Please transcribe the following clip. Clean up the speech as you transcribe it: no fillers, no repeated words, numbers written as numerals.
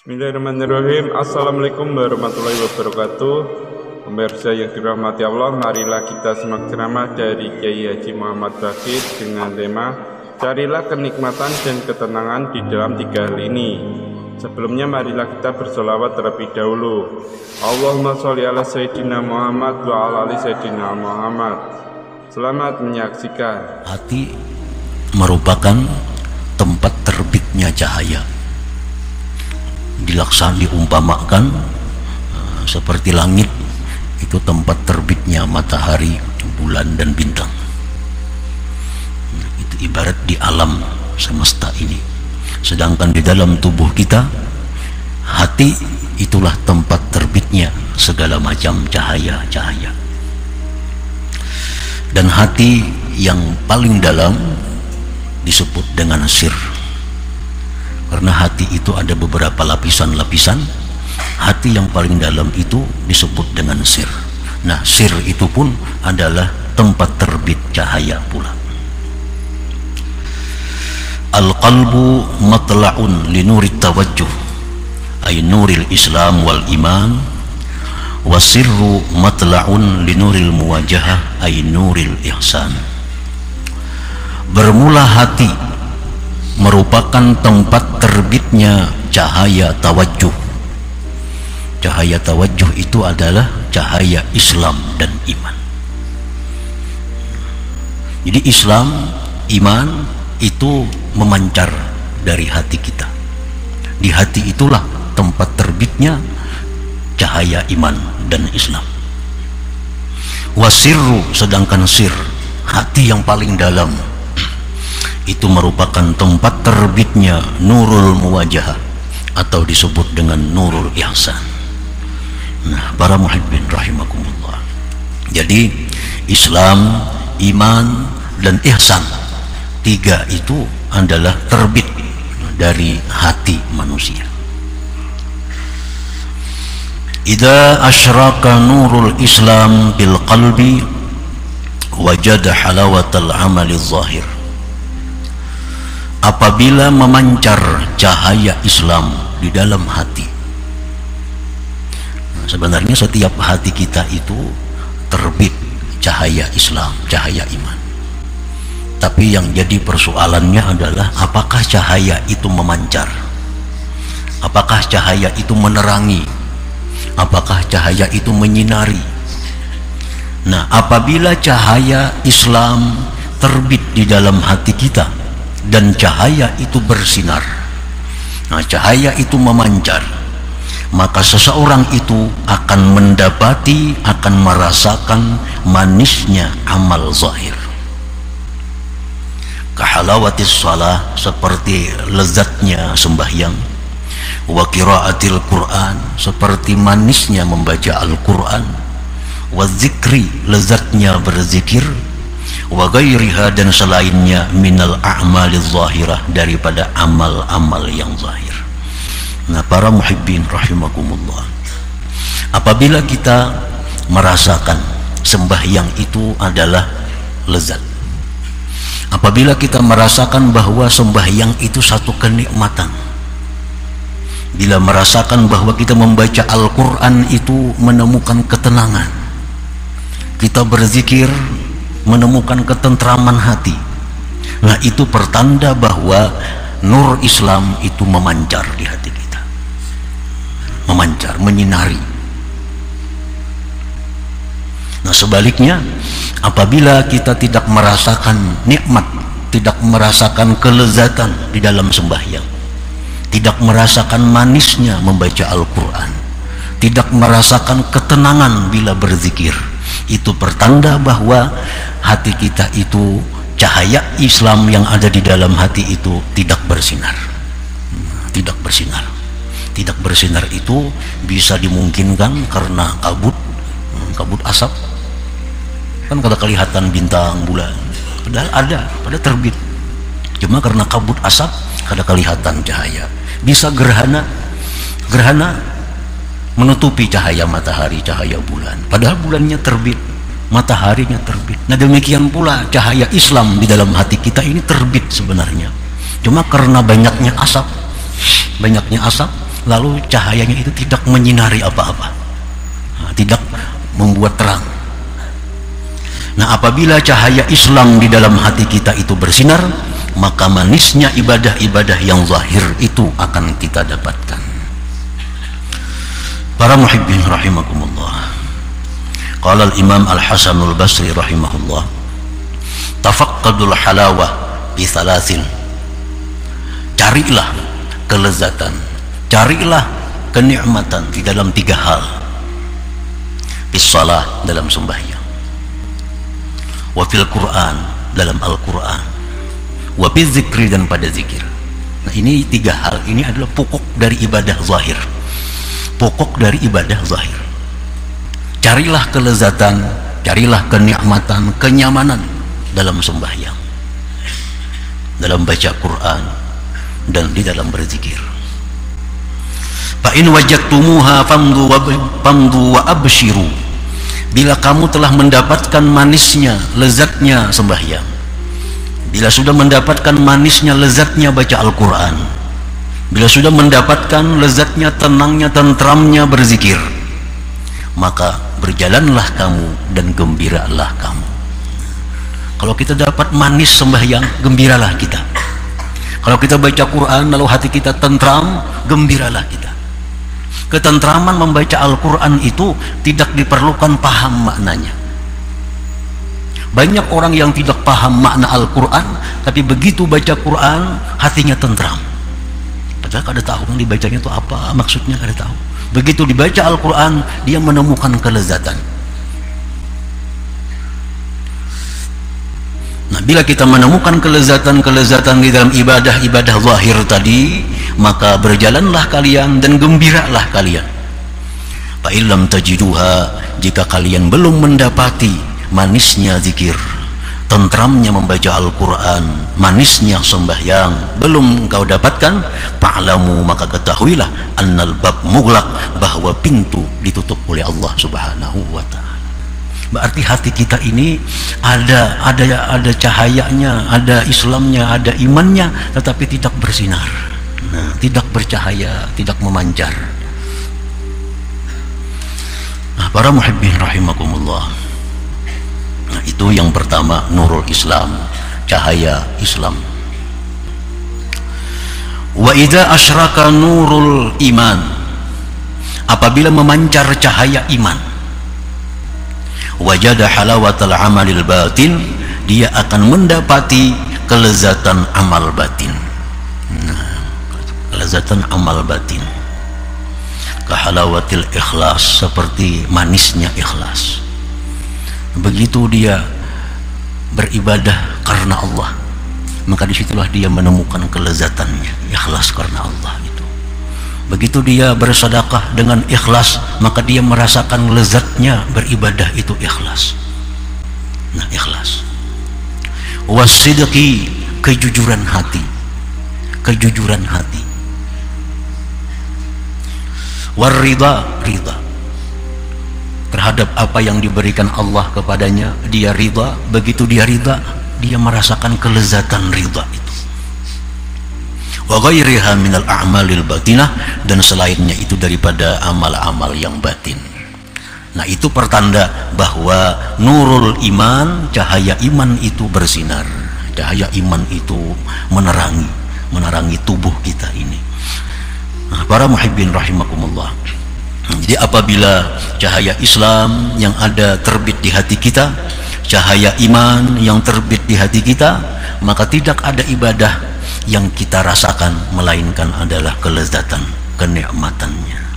Bismillahirrahmanirrahim. Assalamualaikum warahmatullahi wabarakatuh. Pemirsa yang dirahmati Allah, marilah kita simak ceramah dari Kiai Haji Muhammad Bakir dengan tema Carilah kenikmatan dan ketenangan di dalam 3 hal ini. Sebelumnya marilah kita bersolawat terlebih dahulu. Allahumma sholli ala Sayyidina Muhammad wa ala ali Sayyidina Muhammad. Selamat menyaksikan. Hati merupakan tempat terbitnya cahaya. Diumpamakan seperti langit itu tempat terbitnya matahari, bulan dan bintang. Itu ibarat di alam semesta ini. Sedangkan di dalam tubuh kita, hati itulah tempat terbitnya segala macam cahaya-cahaya. Dan hati yang paling dalam disebut dengan sir. Karena hati itu ada beberapa lapisan-lapisan. Hati yang paling dalam itu disebut dengan sir. Nah, sir itu pun adalah tempat terbit cahaya pula. Al-qalbu matla'un li nurit tawajjuh, ay nuril Islam wal iman, wa sirru matla'un li nuril muwajahah, ay nuril ihsan. Bermula hati merupakan tempat terbitnya cahaya tawajjuh. Cahaya tawajjuh itu adalah cahaya Islam dan iman. Jadi Islam, iman itu memancar dari hati kita. Di hati itulah tempat terbitnya cahaya iman dan Islam. Wasirru, sedangkan sir, hati yang paling dalam, itu merupakan tempat terbitnya nurul muwajahah atau disebut dengan nurul ihsan. Nah, para muhibbin rahimakumullah. Jadi Islam, iman dan ihsan, 3 itu adalah terbit dari hati manusia. Idza asyraka nurul Islam bil qalbi wajada halawatal amali zahir. Apabila memancar cahaya Islam di dalam hati. Nah, sebenarnya setiap hati kita itu terbit cahaya Islam, cahaya iman. Tapi yang jadi persoalannya adalah apakah cahaya itu memancar? Apakah cahaya itu menerangi? Apakah cahaya itu menyinari? Nah, apabila cahaya Islam terbit di dalam hati kita dan cahaya itu bersinar, nah cahaya itu memancar, maka seseorang itu akan mendapati, akan merasakan manisnya amal zahir. Kahalawatis shalah, seperti lezatnya sembahyang. Wa qiraatil Quran, seperti manisnya membaca Al-Quran. Wa zikri, lezatnya berzikir. Wa ghairiha, dan selainnya minal a'maliz zahirah, daripada amal-amal yang zahir. Nah, para muhibbin rahimakumullah, apabila kita merasakan sembahyang itu adalah lezat, apabila kita merasakan bahwa sembahyang itu satu kenikmatan, bila merasakan bahwa kita membaca Al-Quran itu menemukan ketenangan, kita berzikir menemukan ketentraman hati, nah itu pertanda bahwa nur Islam itu memancar di hati kita, memancar, menyinari. Nah, sebaliknya, apabila kita tidak merasakan nikmat, tidak merasakan kelezatan di dalam sembahyang, tidak merasakan manisnya membaca Al-Quran, tidak merasakan ketenangan bila berzikir, itu pertanda bahwa hati kita itu, cahaya Islam yang ada di dalam hati itu tidak bersinar. Tidak bersinar. Tidak bersinar itu bisa dimungkinkan karena kabut asap. Kan kada kelihatan bintang, bulan, padahal ada, padahal terbit. Cuma karena kabut asap kada kelihatan cahaya. Bisa gerhana menutupi cahaya matahari, cahaya bulan, padahal bulannya terbit, mataharinya terbit. Nah, demikian pula cahaya Islam di dalam hati kita ini terbit sebenarnya. Cuma karena banyaknya asap lalu cahayanya itu tidak menyinari apa-apa, tidak membuat terang. Nah, apabila cahaya Islam di dalam hati kita itu bersinar, maka manisnya ibadah-ibadah yang zahir itu akan kita dapatkan. Para muhibbin rahimakumullah, qala al-imam al-Hasan al-Basri rahimahullah, tafaqqadul halawah bi thalathin. Carilah kelezatan, carilah kenikmatan di dalam 3 hal. Bis shalah, dalam sembahyang, wa fil Quran, dalam Al-Quran, wa bil zikri, dan pada zikir. Nah, ini 3 hal ini adalah pokok dari ibadah zahir, pokok dari ibadah zahir. Carilah kelezatan, carilah kenikmatan, kenyamanan dalam sembahyang, dalam baca Quran, dan di dalam berzikir. Fa in wajadtumuha famdu wa abshiru. Bila kamu telah mendapatkan manisnya, lezatnya sembahyang, bila sudah mendapatkan manisnya, lezatnya baca Al-Quran, bila sudah mendapatkan lezatnya, tenangnya, tentramnya berzikir, maka berjalanlah kamu dan gembiralah kamu. Kalau kita dapat manis sembahyang, gembiralah kita. Kalau kita baca Quran lalu hati kita tentram, gembiralah kita. Ketentraman membaca Al-Quran itu tidak diperlukan paham maknanya. Banyak orang yang tidak paham makna Al-Quran, tapi begitu baca Quran hatinya tentram, padahal kada tahu yang dibacanya itu apa, maksudnya kada tahu. Begitu dibaca Al-Quran, dia menemukan kelezatan. Nah, bila kita menemukan kelezatan-kelezatan di dalam ibadah-ibadah zahir tadi, maka berjalanlah kalian dan gembiralah kalian. Fa illam tajiduha, jika kalian belum mendapati manisnya zikir, tentramnya membaca Al-Quran, manisnya sembahyang, belum kau dapatkan, fa'lamu, maka ketahuilah, annal bab mughlaq, bahwa pintu ditutup oleh Allah Subhanahu wa ta'ala. Berarti hati kita ini ada cahayanya, ada Islamnya, ada imannya, tetapi tidak bersinar, nah, tidak bercahaya, tidak memancar. Nah, para muhibbin rahimakumullah, nah, itu yang pertama, nurul Islam, cahaya Islam. Wa idza asyraka nurul iman, apabila memancar cahaya iman, wajada halawatal amalil batin, dia akan mendapati kelezatan amal batin. Nah, kelezatan amal batin, kahalawatil ikhlas, seperti manisnya ikhlas. Begitu dia beribadah karena Allah, maka disitulah dia menemukan kelezatannya, ikhlas karena Allah itu. Begitu dia bersedekah dengan ikhlas, maka dia merasakan lezatnya beribadah itu ikhlas. Nah, ikhlas. Wasidqi, kejujuran hati, kejujuran hati. Warida, ridha terhadap apa yang diberikan Allah kepadanya, dia ridha. Begitu dia ridha, dia merasakan kelezatan ridha itu. Wa ghairiha minal a'malil batinah, dan selainnya itu daripada amal-amal yang batin. Nah, itu pertanda bahwa nurul iman, cahaya iman itu bersinar, cahaya iman itu menerangi tubuh kita ini. Nah, para muhibbin rahimakumullah, jadi apabila cahaya Islam yang ada terbit di hati kita, cahaya iman yang terbit di hati kita, maka tidak ada ibadah yang kita rasakan melainkan adalah kelezatan, kenikmatannya.